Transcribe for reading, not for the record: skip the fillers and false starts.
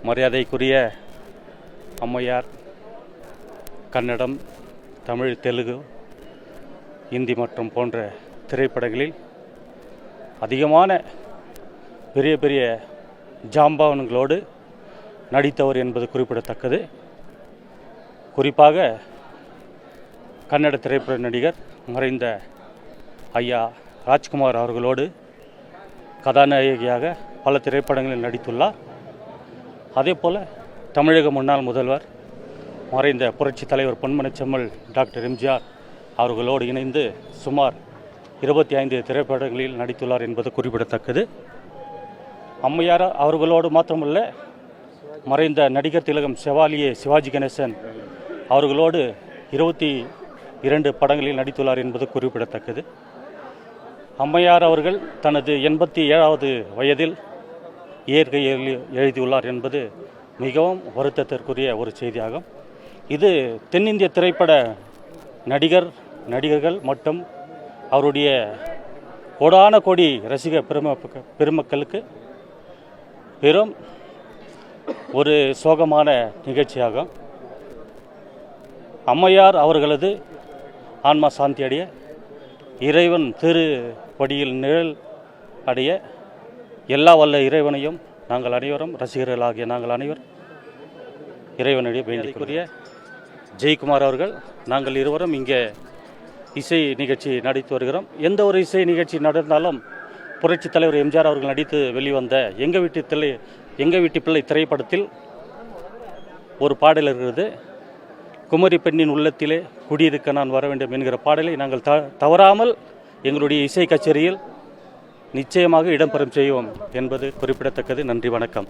மரியாதைக்குரிய அம்மையார் கன்னடம், தமிழ், தெலுங்கு, இந்தி மற்றும் போன்ற திரைப்படங்களில் அதிகமான பெரிய பெரிய ஜாம்பவான்களோடு நடித்தவர் என்பது குறிப்பிடத்தக்கது. குறிப்பாக கன்னட திரைப்பட நடிகர் மறைந்த ஐயா ராஜ்குமார் அவர்களோடு கதாநாயகியாக பல திரைப்படங்களில் நடித்துள்ளார். அதேபோல் தமிழக முன்னாள் முதல்வர் மறைந்த புரட்சித் தலைவர் பொன்மனச்செம்மல் டாக்டர் எம்ஜிஆர் அவர்களோடு இணைந்து சுமார் 25 திரைப்படங்களில் நடித்துள்ளார் என்பது குறிப்பிடத்தக்கது. அம்மையார் அவர்களோடு மாத்திரமல்ல, மறைந்த நடிகர் திலகம் செவாலியே சிவாஜி கணேசன் அவர்களோடு 22 படங்களில் நடித்துள்ளார் என்பது குறிப்பிடத்தக்கது. அம்மையார் அவர்கள் தனது 87வது வயதில் இயற்கையில் எழுதியுள்ளார் என்பது மிகவும் வருத்தத்திற்குரிய ஒரு செய்தியாகும். இது தென்னிந்திய திரைப்பட நடிகர்கள் மற்றும் அவருடைய கோடான கோடி ரசிக பெருமக்களுக்கு பெரும் ஒரு சோகமான நிகழ்ச்சியாகும். அம்மையார் அவர்களது ஆன்மா சாந்தி அடைய, இறைவன் திருப்படியில் நிழல் அடைய எல்லா வல்ல இறைவனையும் நாங்கள் அனைவரும் ரசிகர்களாகிய நாங்கள் அனைவரும் இறைவனுடைய வேண்டிக்குரிய ஜெயக்குமார் அவர்கள், நாங்கள் இருவரும் இங்கே இசை நிகழ்ச்சி நடித்து வருகிறோம். எந்த ஒரு இசை நிகழ்ச்சி நடந்தாலும் புரட்சித் தலைவர் எம்ஜிஆர் அவர்கள் நடித்து வெளிவந்த எங்கள் வீட்டு பிள்ளை திரைப்படத்தில் ஒரு பாடல் இருக்கிறது. குமரி பெண்ணின் உள்ளத்திலே குடியிருக்க நான் வர வேண்டும் என்கிற பாடலை நாங்கள் தவறாமல் எங்களுடைய இசை கச்சேரியில் நிச்சயமாக இடம்பெறும் செய்வோம் என்பது குறிப்பிடத்தக்கது. நன்றி, வணக்கம்.